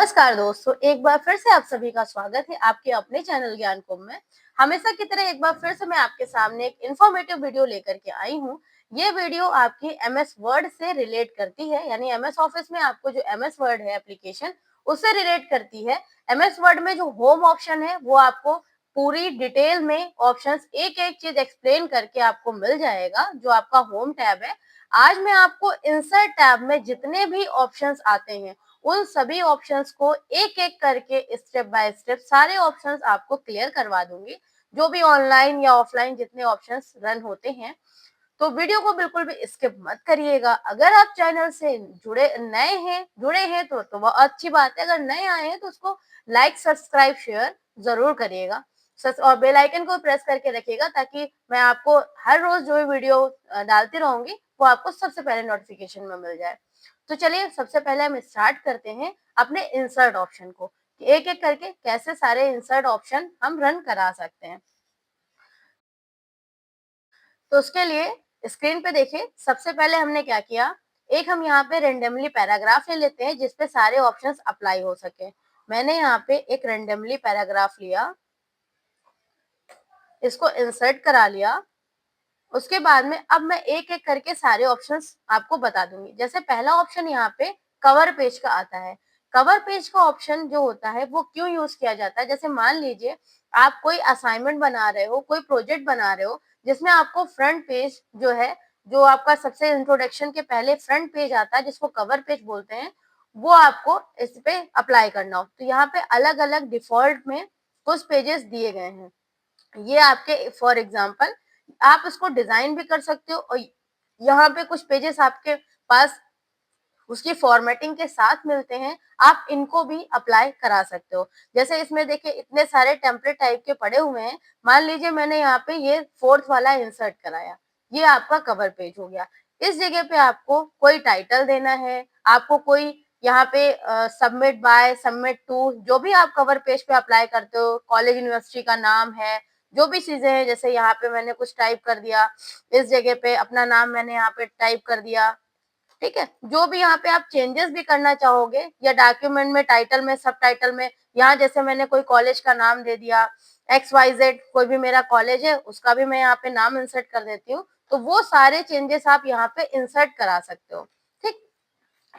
नमस्कार दोस्तों, एक बार फिर से आप सभी का स्वागत है आपके अपने चैनल ज्ञान कुंभ में। हमेशा की तरह एक बार फिर से मैं आपके सामने एक इन्फॉर्मेटिव वीडियो लेकर के आई हूँ। ये वीडियो आपकी एमएस वर्ड से रिलेट करती है, यानी एमएस ऑफिस में आपको जो एमएस वर्ड है एप्लीकेशन, उससे रिलेट करती है। एमएस वर्ड में जो होम ऑप्शन है वो आपको पूरी डिटेल में ऑप्शंस एक-एक चीज एक्सप्लेन करके आपको मिल जाएगा, जो आपका होम टैब है। आज मैं आपको इंसर्ट टैब में जितने भी ऑप्शंस आते हैं उन सभी ऑप्शंस को एक-एक करके स्टेप बाय स्टेप सारे ऑप्शंस आपको क्लियर करवा दूंगी। जो भी ऑनलाइन या ऑफलाइन जितने ऑप्शंस रन होते हैं, तो वीडियो को बिल्कुल भी स्किप मत करिएगा। अगर आप चैनल से जुड़े हैं तो बहुत अच्छी बात है। अगर नए आए हैं तो उसको लाइक, सब्सक्राइब, शेयर जरूर करिएगा। सच और बेल आइकन को प्रेस करके रखिएगा ताकि मैं आपको हर रोज जो भी वीडियो डालती रहूंगी वो आपको सबसे पहले नोटिफिकेशन में मिल जाए। तो चलिए सबसे पहले हम स्टार्ट करते हैं अपने इंसर्ट ऑप्शन को, कि एक-एक करके कैसे सारे इंसर्ट ऑप्शन हम रन करा सकते हैं। तो उसके लिए स्क्रीन पे देखिए, सबसे पहले हमने क्या किया, एक हम यहाँ पे रेंडमली पैराग्राफ ले लेते हैं जिसपे सारे ऑप्शंस अप्लाई हो सके। मैंने यहाँ पे एक रेंडमली पैराग्राफ लिया, इसको इंसर्ट करा लिया। उसके बाद में अब मैं एक-एक करके सारे ऑप्शंस आपको बता दूंगी। जैसे पहला ऑप्शन यहाँ पे कवर पेज का आता है। कवर पेज का ऑप्शन जो होता है वो क्यों यूज किया जाता है, जैसे मान लीजिए आप कोई असाइनमेंट बना रहे हो, कोई प्रोजेक्ट बना रहे हो, जिसमें आपको फ्रंट पेज जो है, जो आपका सबसे इंट्रोडक्शन के पहले फ्रंट पेज आता है जिसको कवर पेज बोलते हैं, वो आपको इस पे अप्लाई करना हो। तो यहाँ पे अलग-अलग डिफॉल्ट में कुछ पेजेस दिए गए हैं। ये आपके फॉर एग्जांपल आप इसको डिजाइन भी कर सकते हो, और यहाँ पे कुछ पेजेस आपके पास उसकी फॉर्मेटिंग के साथ मिलते हैं, आप इनको भी अप्लाई करा सकते हो। जैसे इसमें देखिए इतने सारे टेम्पलेट टाइप के पड़े हुए हैं। मान लीजिए मैंने यहाँ पे ये फोर्थ वाला इंसर्ट कराया, ये आपका कवर पेज हो गया। इस जगह पे आपको कोई टाइटल देना है, आपको कोई यहाँ पे सबमिट बाय, सबमिट टू, जो भी आप कवर पेज पे अप्लाई करते हो, कॉलेज यूनिवर्सिटी का नाम है, जो भी चीजें हैं, जैसे यहाँ पे मैंने कुछ टाइप कर दिया, इस जगह पे अपना नाम मैंने यहाँ पे टाइप कर दिया, ठीक है। जो भी यहाँ पे आप चेंजेस भी करना चाहोगे, या डॉक्यूमेंट में टाइटल में, सब टाइटल में, यहाँ जैसे मैंने कोई कॉलेज का नाम दे दिया, XYZ कोई भी मेरा कॉलेज है उसका भी मैं यहाँ पे नाम इंसर्ट कर देती हूँ। तो वो सारे चेंजेस आप यहाँ पे इंसर्ट करा सकते हो, ठीक।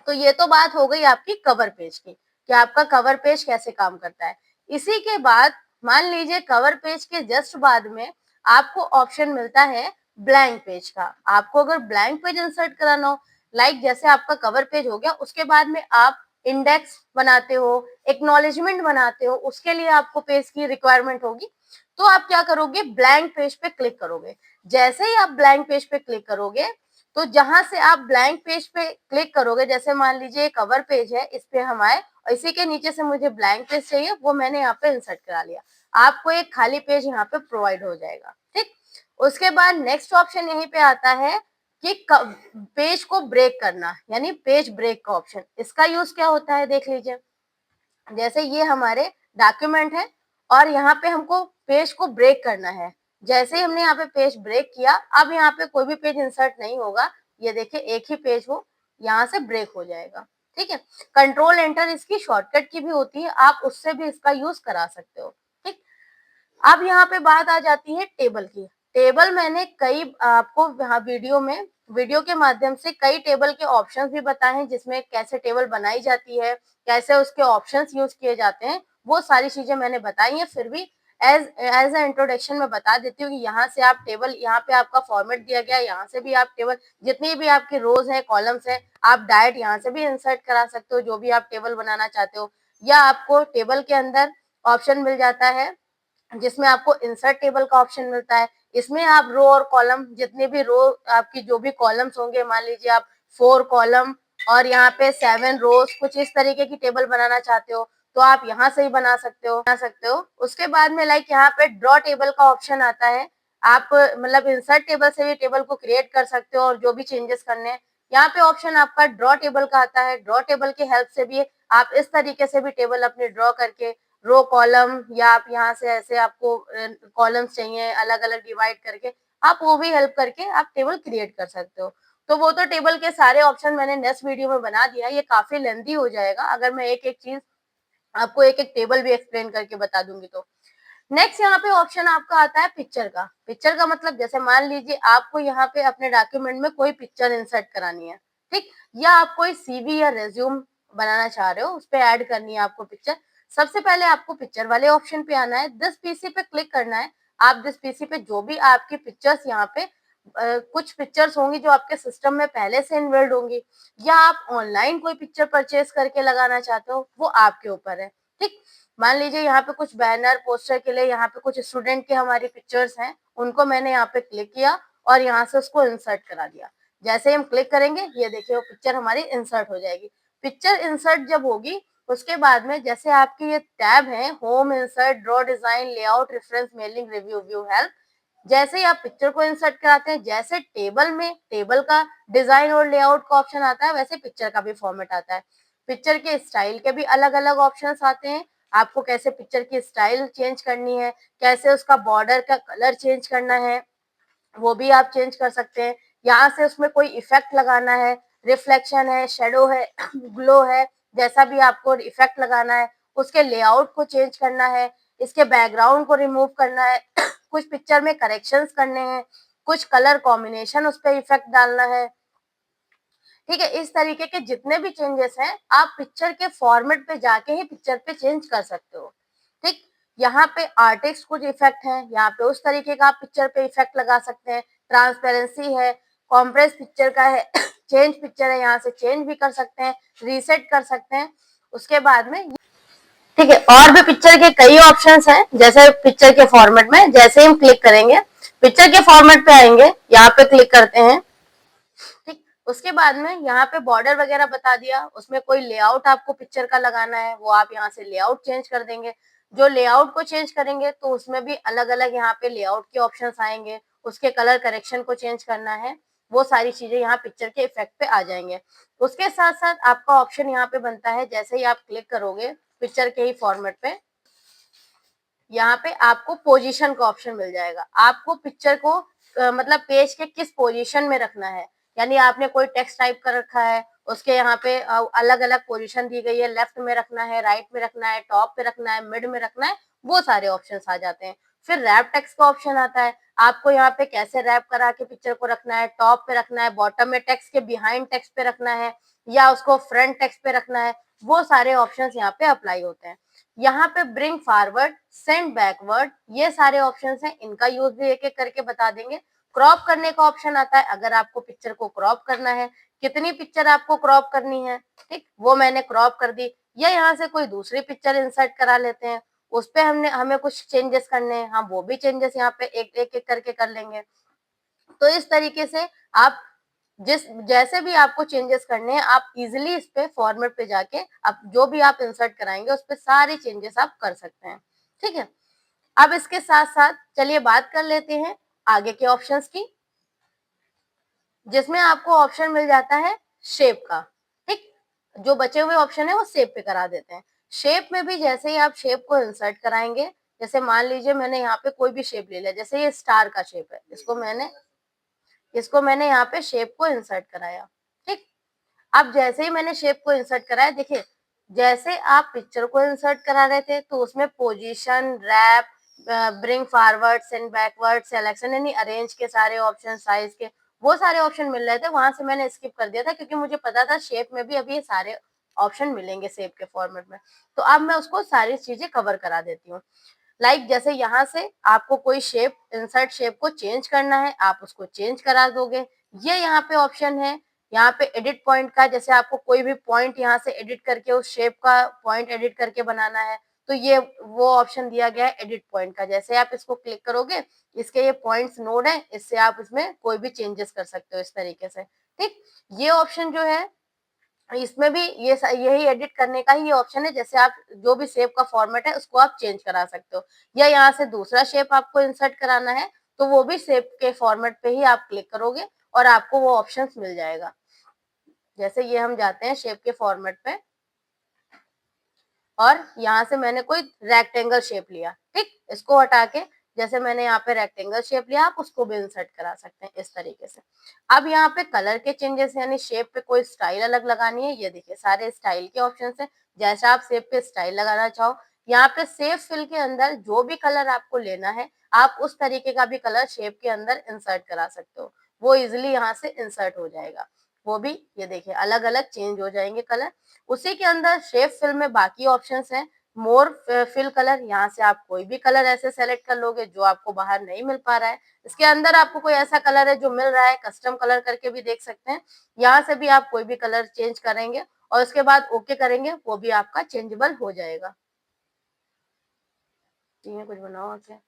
तो ये तो बात हो गई आपकी कवर पेज की, कि आपका कवर पेज कैसे काम करता है। इसी के बाद मान लीजिए कवर पेज के जस्ट बाद में आपको ऑप्शन मिलता है ब्लैंक पेज का। आपको अगर ब्लैंक पेज इंसर्ट कराना हो, लाइक जैसे आपका कवर पेज हो गया, उसके बाद में आप इंडेक्स बनाते हो, एक्नॉलेजमेंट बनाते हो, उसके लिए आपको पेज की रिक्वायरमेंट होगी। तो आप क्या करोगे, ब्लैंक पेज पे क्लिक करोगे। जैसे ही आप ब्लैंक पेज पे क्लिक करोगे, तो जहां से आप ब्लैंक पेज पे क्लिक करोगे, जैसे मान लीजिए कवर पेज है, इस पे हम आए और इसी के नीचे से मुझे ब्लैंक पेज चाहिए, वो मैंने यहाँ पे इंसर्ट करा लिया। आपको एक खाली पेज यहाँ पे प्रोवाइड हो जाएगा, ठीक। उसके बाद नेक्स्ट ऑप्शन यहीं पे आता है कि पेज को ब्रेक करना, यानी पेज ब्रेक का ऑप्शन। इसका यूज क्या होता है देख लीजिए। जैसे ये हमारे डॉक्यूमेंट है और यहाँ पे हमको पेज को ब्रेक करना है। जैसे ही हमने यहाँ पे पेज ब्रेक किया, अब यहाँ पे कोई भी पेज इंसर्ट नहीं होगा। ये देखिए एक ही पेज वो यहाँ से ब्रेक हो जाएगा, ठीक है। कंट्रोल एंटर इसकी शॉर्टकट की भी होती है, आप उससे भी इसका यूज करा सकते हो, ठीक। अब यहाँ पे बात आ जाती है टेबल की। टेबल मैंने कई आपको यहाँ वीडियो के माध्यम से कई टेबल के ऑप्शंस भी बताए हैं, जिसमें कैसे टेबल बनाई जाती है, कैसे उसके ऑप्शंस यूज किए जाते हैं, वो सारी चीजें मैंने बताई हैं। फिर भी एज एज ए इंट्रोडक्शन में बता देती हूँ कि यहाँ से आप टेबल, यहाँ पे आपका फॉर्मेट दिया गया है, यहाँ से भी आप टेबल, जितनी भी आपकी रोज है, कॉलम्स है, आप डायरेक्ट यहाँ से भी इंसर्ट करा सकते हो जो भी आप टेबल बनाना चाहते हो। या आपको टेबल के अंदर ऑप्शन मिल जाता है जिसमें आपको इंसर्ट टेबल का ऑप्शन मिलता है। इसमें आप रो और कॉलम, जितने भी रो आपकी जो भी कॉलम्स होंगे, मान लीजिए आप 4 कॉलम और यहाँ पे 7 रोज, कुछ इस तरीके की टेबल बनाना चाहते हो तो आप यहाँ से ही बना सकते हो। उसके बाद में लाइक यहाँ पे ड्रॉ टेबल का ऑप्शन आता है। आप मतलब इंसर्ट टेबल से भी टेबल को क्रिएट कर सकते हो और जो भी चेंजेस करने हैं, यहाँ पे ऑप्शन आपका ड्रॉ टेबल का आता है। ड्रॉ टेबल की हेल्प से भी आप इस तरीके से भी टेबल अपने ड्रॉ करके, रो कॉलम, या आप यहाँ से ऐसे आपको कॉलम्स चाहिए अलग अलग डिवाइड करके, आप वो भी हेल्प करके आप टेबल क्रिएट कर सकते हो। तो वो तो टेबल के सारे ऑप्शन मैंने नेक्स्ट वीडियो में बना दिया, ये काफी लेंथी हो जाएगा अगर मैं एक एक चीज आपको एक एक टेबल भी एक्सप्लेन करके बता दूंगी। तो नेक्स्ट यहाँ पे ऑप्शन आपका आता है पिक्चर का। पिक्चर का मतलब जैसे मान लीजिए आपको यहाँ पे अपने डॉक्यूमेंट में कोई पिक्चर इंसर्ट करानी है, ठीक, या आप कोई सीवी या रेज्यूम बनाना चाह रहे हो, उस पर ऐड करनी है आपको पिक्चर। सबसे पहले आपको पिक्चर वाले ऑप्शन पे आना है, दिस पीसी पे क्लिक करना है। आप दिस पीसी पे जो भी आपकी पिक्चर्स यहाँ पे कुछ पिक्चर्स होंगी जो आपके सिस्टम में पहले से इनबिल्ड होंगी, या आप ऑनलाइन कोई पिक्चर परचेज करके लगाना चाहते हो, वो आपके ऊपर है, ठीक। मान लीजिए यहाँ पे कुछ बैनर पोस्टर के लिए यहाँ पे कुछ स्टूडेंट के हमारी पिक्चर्स हैं, उनको मैंने यहाँ पे क्लिक किया और यहाँ से उसको इंसर्ट करा दिया। जैसे ही हम क्लिक करेंगे, ये देखिए वो पिक्चर हमारी इंसर्ट हो जाएगी। पिक्चर इंसर्ट जब होगी, उसके बाद में जैसे आपकी ये टैब है, home, insert, draw, design, layout, reference, mailing, review, view, help, जैसे ही आप पिक्चर को इंसर्ट कराते हैं, जैसे टेबल में टेबल का डिजाइन और लेआउट का ऑप्शन आता है, वैसे पिक्चर का भी फॉर्मेट आता है। पिक्चर के स्टाइल के भी अलग अलग ऑप्शन आते हैं, आपको कैसे पिक्चर की स्टाइल चेंज करनी है, कैसे उसका बॉर्डर का कलर चेंज करना है, वो भी आप चेंज कर सकते हैं। यहाँ से उसमें कोई इफेक्ट लगाना है, रिफ्लेक्शन है, शेडो है, ग्लो है, जैसा भी आपको इफेक्ट लगाना है, उसके लेआउट को चेंज करना है, इसके बैकग्राउंड को रिमूव करना है, कुछ पिक्चर में करेक्शंस करने हैं, कुछ कलर कॉम्बिनेशन उस पर इफेक्ट डालना है, ठीक है। इस तरीके के जितने भी चेंजेस हैं, आप पिक्चर के फॉर्मेट पे जाके ही पिक्चर पे चेंज कर सकते हो, ठीक। यहाँ पे आर्टिस्ट कुछ इफेक्ट है, यहाँ पे उस तरीके का आप पिक्चर पे इफेक्ट लगा सकते हैं। ट्रांसपेरेंसी है, कॉम्प्रेस पिक्चर का है, चेंज पिक्चर है, यहाँ से चेंज भी कर सकते हैं, रीसेट कर सकते हैं। उसके बाद में ठीक है, और भी पिक्चर के कई ऑप्शंस हैं, जैसे पिक्चर के फॉर्मेट में जैसे हम क्लिक करेंगे, पिक्चर के फॉर्मेट पे आएंगे, यहाँ पे क्लिक करते हैं, ठीक। उसके बाद में यहाँ पे बॉर्डर वगैरह बता दिया, उसमें कोई लेआउट आपको पिक्चर का लगाना है, वो आप यहाँ से लेआउट चेंज कर देंगे। जो लेआउट को चेंज करेंगे तो उसमें भी अलग अलग यहाँ पे लेआउट के ऑप्शंस आएंगे, उसके कलर करेक्शन को चेंज करना है, वो सारी चीजें यहाँ पिक्चर के इफेक्ट पे आ जाएंगे। उसके साथ साथ आपका ऑप्शन यहाँ पे बनता है, जैसे ही आप क्लिक करोगे पिक्चर के ही फॉर्मेट पे, यहाँ पे आपको पोजीशन का ऑप्शन मिल जाएगा। आपको पिक्चर को मतलब पेज के किस पोजीशन में रखना है, यानी आपने कोई टेक्स्ट टाइप कर रखा है, उसके यहाँ पे अलग अलग पोजीशन दी गई है, लेफ्ट में रखना है, राइट में रखना है, टॉप पे रखना है, मिड में रखना है, वो सारे ऑप्शंस आ जाते हैं। फिर रैप टेक्स्ट का ऑप्शन आता है, आपको यहाँ पे कैसे रैप करा के पिक्चर को रखना है, टॉप पे रखना है, बॉटम में टेक्स्ट के बिहाइंड टेक्स्ट पे रखना है, या उसको फ्रंट टेक्स्ट पे रखना है, वो सारे ऑप्शंस यहाँ पे अप्लाई होते हैं। यहाँ पे ब्रिंग फॉरवर्ड, सेंड बैकवर्ड, ये सारे ऑप्शंस हैं, इनका यूज भी एक एक करके बता देंगे। क्रॉप करने का ऑप्शन आता है, अगर आपको पिक्चर को क्रॉप करना है, कितनी पिक्चर आपको क्रॉप करनी है, ठीक, वो मैंने क्रॉप कर दी। या यहाँ से कोई दूसरी पिक्चर इंसर्ट करा लेते हैं, उस पे हमें कुछ चेंजेस करने हैं, हम वो भी चेंजेस यहाँ पे एक एक एक करके कर लेंगे। तो इस तरीके से आप जिस जैसे भी आपको चेंजेस करने हैं, आप इजिली इस पे फॉर्मेट पे जाके आप जो भी आप इंसर्ट कराएंगे उस पे सारे चेंजेस आप कर सकते हैं, ठीक है। अब इसके साथ साथ चलिए बात कर लेते हैं आगे के ऑप्शंस की, जिसमें आपको ऑप्शन मिल जाता है शेप का, ठीक। जो बचे हुए ऑप्शन है वो शेप पे करा देते हैं। शेप में भी जैसे ही आप शेप को इंसर्ट कराएंगे, जैसे मान लीजिए मैंने यहाँ पे कोई भी शेप ले लिया, जैसे ये स्टार का शेप है, इसको मैंने यहाँ पे शेप को इंसर्ट कराया, ठीक। अब जैसे ही मैंने शेप को इंसर्ट कराया, देखिए जैसे आप पिक्चर को इंसर्ट करा रहे थे तो उसमें position, wrap, bring forward, send backward, selection, यानी अरेंज के सारे ऑप्शन, साइज के वो सारे ऑप्शन मिल रहे थे, वहां से मैंने स्किप कर दिया था क्योंकि मुझे पता था शेप में भी अभी ये सारे ऑप्शन मिलेंगे शेप के फॉर्मेट में। तो अब मैं उसको सारी चीजें कवर करा देती हूँ। जैसे यहाँ से आपको कोई शेप, इंसर्ट शेप को चेंज करना है, आप उसको चेंज करा दोगे। ये यहाँ पे ऑप्शन है, यहाँ पे एडिट पॉइंट का, जैसे आपको कोई भी पॉइंट यहाँ से एडिट करके उस शेप का पॉइंट एडिट करके बनाना है, तो ये वो ऑप्शन दिया गया है एडिट पॉइंट का। जैसे आप इसको क्लिक करोगे, इसके ये पॉइंट्स नोड है, इससे आप इसमें कोई भी चेंजेस कर सकते हो इस तरीके से, ठीक। ये ऑप्शन जो है, इसमें भी यही एडिट करने का ही ये ऑप्शन है, जैसे आप जो भी शेप का फॉर्मेट है उसको आप चेंज करा सकते हो, या यहाँ से दूसरा शेप आपको इंसर्ट कराना है तो वो भी शेप के फॉर्मेट पे ही आप क्लिक करोगे और आपको वो ऑप्शंस मिल जाएगा। जैसे ये हम जाते हैं शेप के फॉर्मेट पे, और यहाँ से मैंने कोई रेक्टेंगल शेप लिया, ठीक, इसको हटा के जैसे मैंने यहाँ पे रेक्टेंगल शेप लिया, आप उसको भी इंसर्ट करा सकते हैं इस तरीके से। अब यहाँ पे कलर के चेंजेस यानी शेप पे कोई स्टाइल अलग लगानी है, ये देखिए सारे स्टाइल के ऑप्शन है। जैसा आप शेप पे स्टाइल लगाना चाहो, यहाँ पे सेव फिल के अंदर जो भी कलर आपको लेना है, आप उस तरीके का भी कलर शेप के अंदर इंसर्ट करा सकते हो। वो इजिली यहाँ से इंसर्ट हो जाएगा। वो भी ये देखिए अलग अलग चेंज हो जाएंगे कलर। उसी के अंदर शेप फिल में बाकी ऑप्शंस हैं। मोर फिल कलर, यहाँ से आप कोई भी कलर ऐसे सेलेक्ट कर लोगे जो आपको बाहर नहीं मिल पा रहा है। इसके अंदर आपको कोई ऐसा कलर है जो मिल रहा है, कस्टम कलर करके भी देख सकते हैं। यहाँ से भी आप कोई भी कलर चेंज करेंगे और उसके बाद ओके करेंगे, वो भी आपका चेंजेबल हो जाएगा। कुछ बनाओ क्या।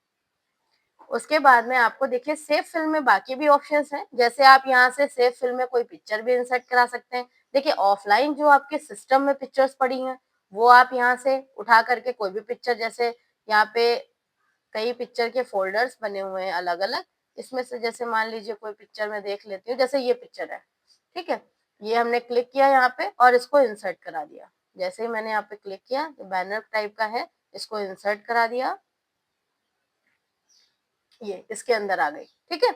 उसके बाद में आपको देखिए सेव फिल में बाकी भी ऑप्शंस हैं। जैसे आप यहाँ से सेव फिल में कोई पिक्चर भी इंसर्ट करा सकते हैं। देखिए ऑफलाइन जो आपके सिस्टम में पिक्चर्स पड़ी हैं, वो आप यहाँ से उठा करके कोई भी पिक्चर, जैसे यहाँ पे कई पिक्चर के फोल्डर्स बने हुए हैं अलग अलग। इसमें से जैसे मान लीजिए कोई पिक्चर मैं देख लेती हूँ, जैसे ये पिक्चर है, ठीक है। ये हमने क्लिक किया यहाँ पे और इसको इंसर्ट करा दिया। जैसे ही मैंने यहाँ पे क्लिक किया, बैनर टाइप का है, इसको इंसर्ट करा दिया, ये इसके अंदर आ गई, ठीक है।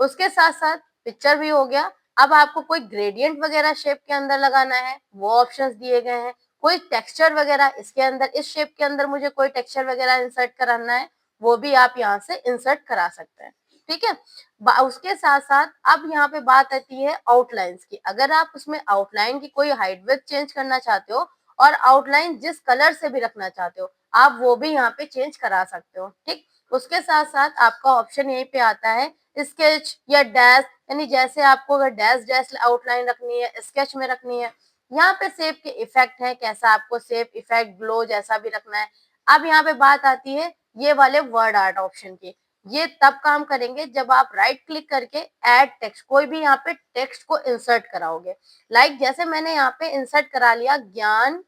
उसके साथ साथ पिक्चर भी हो गया। अब आपको कोई ग्रेडियंट वगैरह शेप के अंदर लगाना है, वो ऑप्शंस दिए गए हैं। कोई टेक्सचर वगैरह इसके अंदर, इस शेप के अंदर मुझे कोई टेक्सचर वगैरह इंसर्ट कराना है, वो भी आप यहाँ से इंसर्ट करा सकते हैं, ठीक है। उसके साथ साथ अब यहाँ पे बात आती है आउटलाइंस की। अगर आप उसमें आउटलाइन की कोई हाइट विड्थ चेंज करना चाहते हो और आउटलाइन जिस कलर से भी रखना चाहते हो, आप वो भी यहाँ पे चेंज करा सकते हो, ठीक। उसके साथ साथ आपका ऑप्शन यहीं पे आता है स्केच या डैश, यानी जैसे आपको अगर डैश डैश आउटलाइन रखनी है, स्केच में रखनी है। यहाँ पे सेप के इफेक्ट है, कैसा आपको सेप इफेक्ट ग्लो जैसा भी रखना है। अब यहाँ पे बात आती है ये वाले वर्ड आर्ट ऑप्शन की। ये तब काम करेंगे जब आप राइट क्लिक करके ऐड टेक्स्ट, कोई भी यहाँ पे टेक्स्ट को इंसर्ट कराओगे। लाइक जैसे मैंने यहाँ पे इंसर्ट करा लिया ज्ञान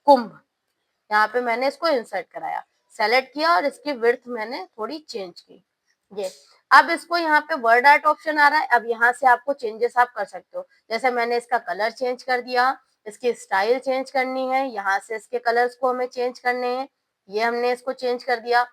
कुंभ, यहाँ पे मैंने इसको इंसर्ट कराया, सेलेक्ट किया और इसकी विड्थ मैंने थोड़ी चेंज की। ये अब इसको यहाँ पे वर्ड आर्ट ऑप्शन आ रहा है। अब यहाँ से आपको चेंजेस आप कर सकते हो। जैसे मैंने इसका कलर चेंज कर दिया, इसकी स्टाइल चेंज करनी है, यहाँ से इसके कलर्स को हमें चेंज करने हैं, ये हमने इसको चेंज कर दिया।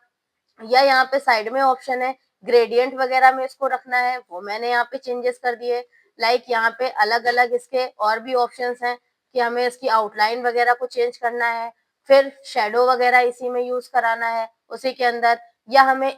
या यहाँ पे साइड में ऑप्शन है ग्रेडियंट वगैरह में इसको रखना है, वो मैंने यहाँ पे चेंजेस कर दिए। लाइक यहाँ पे अलग अलग इसके और भी ऑप्शंस हैं कि हमें इसकी आउटलाइन वगैरह को चेंज करना है, फिर शेडो वगैरह इसी में यूज कराना है उसी के अंदर, या हमें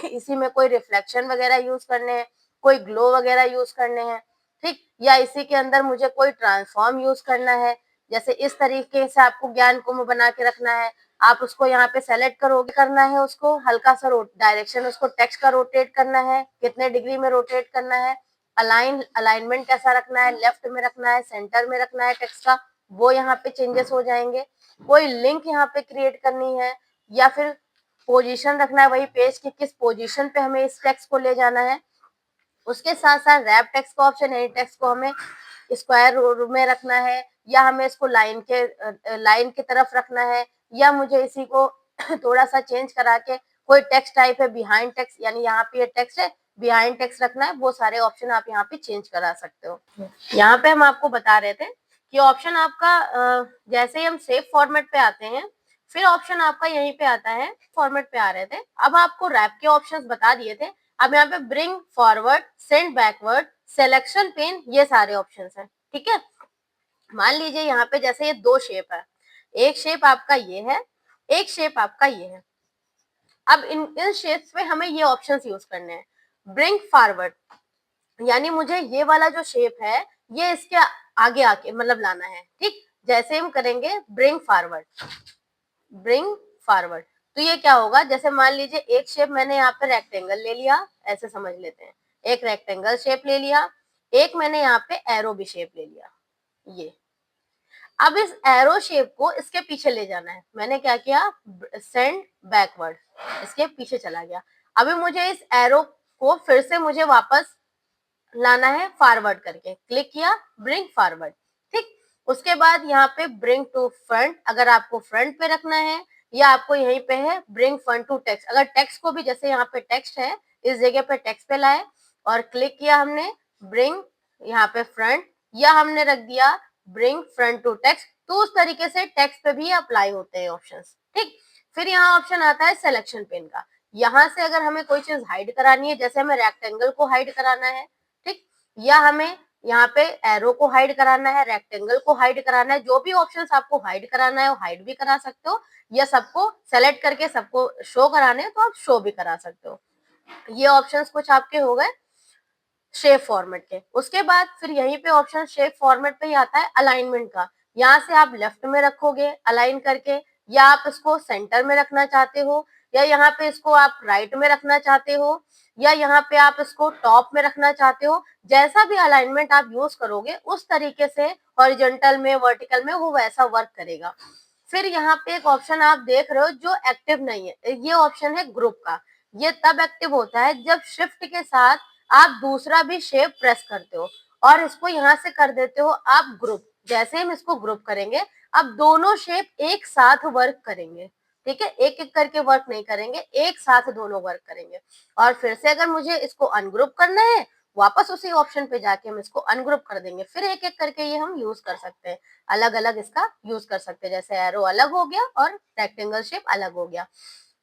इसी में कोई रिफ्लेक्शन वगैरह यूज करने हैं, कोई ग्लो वगैरह यूज करने हैं, ठीक। या इसी के अंदर मुझे कोई ट्रांसफॉर्म यूज करना है, जैसे इस तरीके से आपको ज्ञान कुंभ बना के रखना है। आप उसको यहाँ पे सेलेक्ट करोगे, करना है उसको हल्का सा डायरेक्शन, उसको टेक्स्ट का रोटेट करना है, कितने डिग्री में रोटेट करना है, अलाइनमेंट कैसा रखना है, लेफ्ट में रखना है, सेंटर में रखना है टेक्स्ट का, वो यहाँ पे चेंजेस हो जाएंगे। कोई लिंक यहाँ पे क्रिएट करनी है या फिर पोजीशन रखना है, वही पेज की किस पोजीशन पे हमें इस टेक्स्ट को ले जाना है। उसके साथ साथ रैप टेक्स्ट का ऑप्शन है, टेक्स्ट को हमें स्क्वायर में रखना है या हमें इसको लाइन की तरफ रखना है, या मुझे इसी को थोड़ा सा चेंज करा के कोई टेक्स्ट टाइप है बिहाइंड टेक्स्ट, यानी यहाँ पे ये टेक्स्ट है बिहाइंड टेक्स्ट रखना है, वो सारे ऑप्शन आप यहाँ पे चेंज करा सकते हो। यहाँ पे हम आपको बता रहे थे कि ऑप्शन आपका जैसे ही हम सेव फॉर्मेट पे आते हैं, फिर ऑप्शन आपका यहीं पे आता है, फॉर्मेट पे आ रहे थे। अब आपको रैप के ऑप्शंस बता दिए थे। अब यहाँ पे bring forward, send backward, selection pen, ये सारे ऑप्शंस हैं, ठीक है। मान लीजिए यहाँ पे जैसे ये दो शेप है, एक शेप आपका ये है, एक शेप आपका ये है। अब इन शेप्स पे हमें ये ऑप्शंस यूज करने हैं। ब्रिंग फॉरवर्ड, यानी मुझे ये वाला जो शेप है ये इसके आगे आके मतलब लाना है, ठीक। जैसे हम करेंगे ब्रिंग फॉरवर्ड, ब्रिंग फॉरवर्ड, तो ये क्या होगा, जैसे मान लीजिए एक शेप मैंने यहाँ पे रेक्टेंगल ले लिया, ऐसे समझ लेते हैं, एक रेक्टेंगल शेप ले लिया, एक मैंने यहाँ पे एरो भी शेप ले लिया, ये। अब इस एरो शेप को इसके पीछे ले जाना है। मैंने क्या किया, सेंड बैकवर्ड, इसके पीछे चला गया। अभी मुझे इस एरो को फिर से मुझे वापस लाना है फॉरवर्ड करके, क्लिक किया, ब्रिंग फॉरवर्ड, ठीक। उसके बाद यहाँ पे ब्रिंग टू फ्रंट, अगर आपको फ्रंट पे रखना है, या आपको यहीं पे है ब्रिंग फ्रंट टू टेक्स्ट, अगर टेक्स्ट को भी जैसे यहाँ पे टेक्स्ट है इस जगह पे टेक्स्ट पे लाए और क्लिक किया हमने ब्रिंग यहाँ पे फ्रंट, या हमने रख दिया ब्रिंग फ्रंट टू टेक्स्ट, तो उस तरीके से टेक्स्ट पे भी अप्लाई होते हैं ऑप्शंस, ठीक। फिर यहाँ ऑप्शन आता है सिलेक्शन पेन का। यहाँ से अगर हमें कोई चीज हाइड करानी है, जैसे हमें रेक्टेंगल को हाइड कराना है, ठीक, या हमें यहाँ पे एरो को हाइड कराना है, रेक्टेंगल को हाइड कराना है, जो भी ऑप्शंस आपको हाइड कराना है वो हाइड भी करा सकते हो, या सबको सेलेक्ट करके सबको शो कराने हैं तो आप शो भी करा सकते हो। ये ऑप्शंस कुछ आपके हो गए शेप फॉर्मेट के। उसके बाद फिर यहीं पे ऑप्शन शेप फॉर्मेट पे ही आता है अलाइनमेंट का। यहाँ से आप लेफ्ट में रखोगे अलाइन करके, या आप इसको सेंटर में रखना चाहते हो, या यहाँ पे इसको आप राइट में रखना चाहते हो, या यहाँ पे आप इसको टॉप में रखना चाहते हो। जैसा भी अलाइनमेंट आप यूज करोगे उस तरीके से हॉरिजॉन्टल में, वर्टिकल में वो वैसा वर्क करेगा। फिर यहाँ पे एक ऑप्शन आप देख रहे हो जो एक्टिव नहीं है, ये ऑप्शन है ग्रुप का। ये तब एक्टिव होता है जब शिफ्ट के साथ आप दूसरा भी शेप प्रेस करते हो और इसको यहाँ से कर देते हो आप ग्रुप। जैसे हम इसको ग्रुप करेंगे, अब दोनों शेप एक साथ वर्क करेंगे, ठीक है, एक एक करके वर्क नहीं करेंगे, एक साथ दोनों वर्क करेंगे। और फिर से अगर मुझे इसको अनग्रुप करना है, वापस उसी ऑप्शन पे जाके हम इसको अनग्रुप कर देंगे, फिर एक एक करके ये हम यूज कर सकते हैं, अलग अलग इसका यूज कर सकते हैं। जैसे एरो अलग हो गया और रेक्टेंगल शेप अलग हो गया।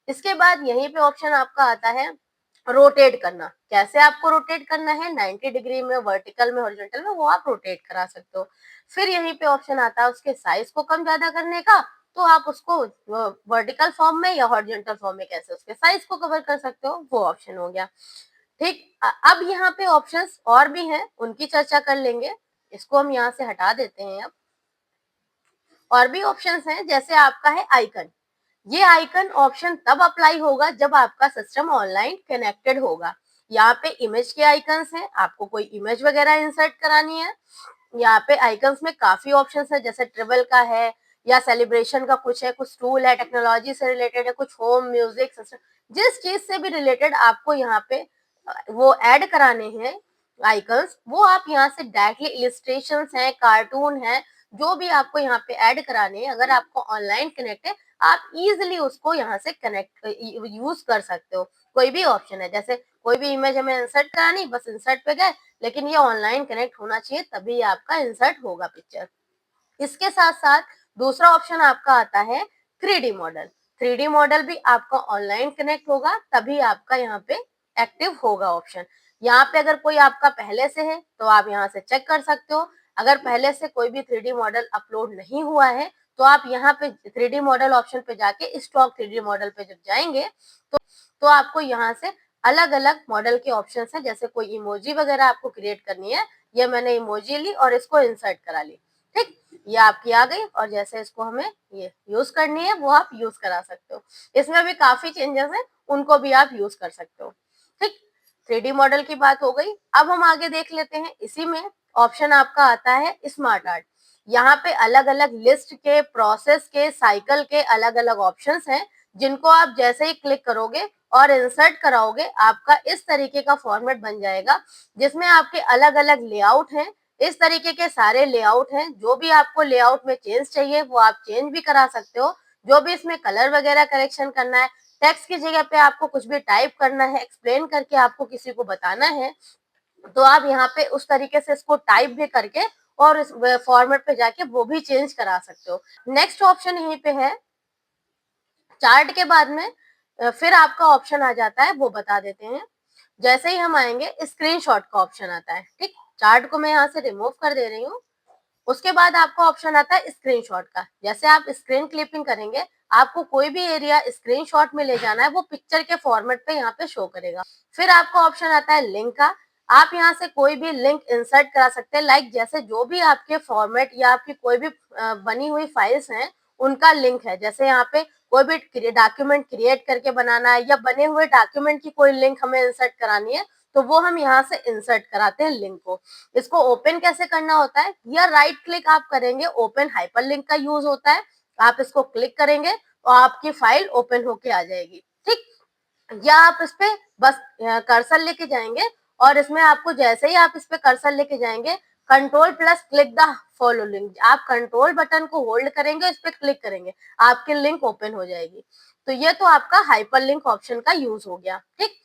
इसके बाद यहीं पे ऑप्शन आपका आता है रोटेट करना। कैसे आपको रोटेट करना है, 90 डिग्री में, वर्टिकल में, हॉरिजॉन्टल में, वो आप रोटेट करा सकते हो। फिर यहीं पे ऑप्शन आता है उसके साइज को कम ज्यादा करने का, तो आप उसको वर्टिकल फॉर्म में या हॉरिजॉन्टल फॉर्म में कैसे उसके साइज को कवर कर सकते हो, वो ऑप्शन हो गया। ठीक, अब यहाँ पे ऑप्शंस और भी हैं, उनकी चर्चा कर लेंगे। इसको हम यहाँ से हटा देते हैं अब। और भी ऑप्शंस हैं, जैसे आपका है आइकन। ये आइकन ऑप्शन तब अप्लाई होगा जब आपका सिस्टम ऑनलाइन कनेक्टेड होगा। यहाँ पे इमेज के आइकन्स हैं, आपको कोई इमेज वगैरह इंसर्ट करानी है। यहाँ पे आइकन्स में काफी ऑप्शंस है, जैसे ट्रेवल का है, या सेलिब्रेशन का कुछ है, कुछ टूल है, टेक्नोलॉजी से रिलेटेड है, कुछ होम म्यूजिक सिस्टम, जिस चीज से भी रिलेटेड आपको यहाँ पे वो ऐड कराने हैं आइकन्स, वो आप यहाँ से डायरेक्टली इलिस्ट्रेशंस हैं, कार्टून है, जो भी आपको यहाँ पे ऐड कराने हैं, अगर आपको ऑनलाइन कनेक्ट है, आप इजिली उसको यहाँ से कनेक्ट यूज कर सकते हो। कोई भी ऑप्शन है, जैसे कोई भी इमेज हमें इंसर्ट करानी, बस इंसर्ट पे गए, लेकिन ये ऑनलाइन कनेक्ट होना चाहिए तभी आपका इंसर्ट होगा पिक्चर। इसके साथ साथ दूसरा ऑप्शन आपका आता है 3D मॉडल। 3D मॉडल भी आपका ऑनलाइन कनेक्ट होगा तभी आपका यहाँ पे एक्टिव होगा ऑप्शन। यहाँ पे अगर कोई आपका पहले से है तो आप यहाँ से चेक कर सकते हो। अगर पहले से कोई भी 3D मॉडल अपलोड नहीं हुआ है तो आप यहाँ पे 3D मॉडल ऑप्शन पे जाके स्टॉक 3D मॉडल पे जब जाएंगे तो आपको यहाँ से अलग अलग मॉडल के ऑप्शन है, जैसे कोई इमोजी वगैरह आपको क्रिएट करनी है, ये मैंने इमोजी ली और इसको इंसर्ट करा ली, ठीक, ये आपकी आ गई, और जैसे इसको हमें ये यूज करनी है वो आप यूज करा सकते हो। इसमें भी काफी चेंजेस हैं, उनको भी आप यूज कर सकते हो। ठीक, 3D मॉडल की बात हो गई। अब हम आगे देख लेते हैं, इसी में ऑप्शन आपका आता है स्मार्ट आर्ट। यहाँ पे अलग अलग लिस्ट के, प्रोसेस के, साइकिल के अलग अलग ऑप्शंस हैं, जिनको आप जैसे ही क्लिक करोगे और इंसर्ट कराओगे, आपका इस तरीके का फॉर्मेट बन जाएगा, जिसमें आपके अलग अलग लेआउट हैं। इस तरीके के सारे लेआउट हैं, जो भी आपको लेआउट में चेंज चाहिए वो आप चेंज भी करा सकते हो। जो भी इसमें कलर वगैरह करेक्शन करना है, टेक्स्ट की जगह पे आपको कुछ भी टाइप करना है, एक्सप्लेन करके आपको किसी को बताना है, तो आप यहाँ पे उस तरीके से इसको टाइप भी करके और इस फॉर्मेट पे जाके वो भी चेंज करा सकते हो। नेक्स्ट ऑप्शन यहीं पे है चार्ट के बाद में, फिर आपका ऑप्शन आ जाता है, वो बता देते हैं। जैसे ही हम आएंगे स्क्रीनशॉट का ऑप्शन आता है, ठीक, चार्ट को मैं यहाँ से रिमूव कर दे रही हूँ। उसके बाद आपका ऑप्शन आता है स्क्रीनशॉट का। जैसे आप स्क्रीन क्लिपिंग करेंगे, आपको कोई भी एरिया स्क्रीनशॉट में ले जाना है, वो पिक्चर के फॉर्मेट पे यहाँ पे शो करेगा। फिर आपका ऑप्शन आता है लिंक का। आप यहाँ से कोई भी लिंक इंसर्ट करा सकते हैं, लाइक जैसे जो भी आपके फॉर्मेट या आपकी कोई भी बनी हुई फाइल्स हैं उनका लिंक है। जैसे यहाँ पे कोई भी डॉक्यूमेंट क्रिएट करके बनाना है, या बने हुए डॉक्यूमेंट की कोई लिंक हमें इंसर्ट करानी है, तो वो हम यहाँ से इंसर्ट कराते हैं लिंक को। इसको ओपन कैसे करना होता है, या राइट क्लिक आप करेंगे, ओपन हाइपरलिंक का यूज होता है। आप इसको क्लिक करेंगे और आपकी फाइल ओपन होके आ जाएगी, ठीक, या आप इस पे बस कर्सर लेके जाएंगे, और इसमें आपको जैसे ही आप इस पे कर्सर लेके जाएंगे, control plus click the follow link, आप कंट्रोल बटन को होल्ड करेंगे, इस पे क्लिक करेंगे, आपकी लिंक ओपन हो जाएगी। तो ये तो आपका हाइपर लिंक ऑप्शन का यूज हो गया, ठीक।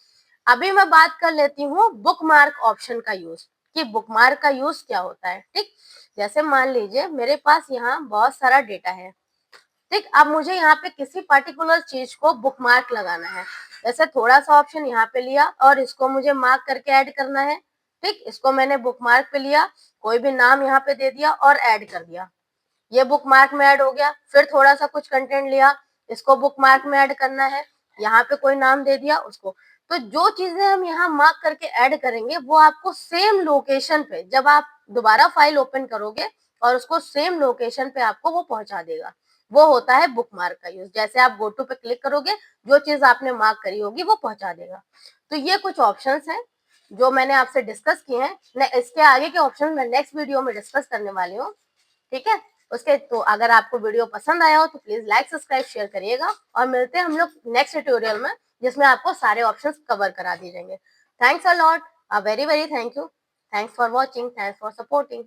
अभी मैं बात कर लेती हूँ बुकमार्क ऑप्शन का यूज, कि बुकमार्क का यूज क्या होता है, ठीक। जैसे मान लीजिए मेरे पास यहाँ बहुत सारा डेटा है, ठीक, अब मुझे यहाँ पे किसी पर्टिकुलर चीज को बुकमार्क लगाना है, जैसे थोड़ा सा ऑप्शन यहाँ पे लिया और इसको मुझे मार्क करके ऐड करना है, ठीक। इसको मैंने बुक मार्क पे लिया, कोई भी नाम यहाँ पे दे दिया और ऐड कर दिया, ये बुक मार्क में ऐड हो गया। फिर थोड़ा सा कुछ कंटेंट लिया, इसको बुक मार्क में ऐड करना है, यहाँ पे कोई नाम दे दिया उसको। तो जो चीजें हम यहाँ मार्क करके ऐड करेंगे वो आपको सेम लोकेशन पे जब आप दोबारा फाइल ओपन करोगे और उसको सेम लोकेशन पे आपको वो पहुंचा देगा, वो होता है बुक मार्क का यूज। जैसे आप गो टू पे क्लिक करोगे, जो चीज आपने मार्क करी होगी वो पहुंचा देगा। तो ये कुछ ऑप्शंस हैं जो मैंने आपसे डिस्कस किए हैं। इसके आगे के ऑप्शन मैं नेक्स्ट वीडियो में डिस्कस करने वाली हूँ, ठीक है। उसके तो अगर आपको वीडियो पसंद आया हो तो प्लीज लाइक सब्सक्राइब शेयर करिएगा और मिलते हैं हम लोग नेक्स्ट ट्यूटोरियल में, जिसमें आपको सारे ऑप्शंस कवर करा दिए जाएंगे। Thanks a lot, a very very thank you. Thanks for watching, thanks for supporting.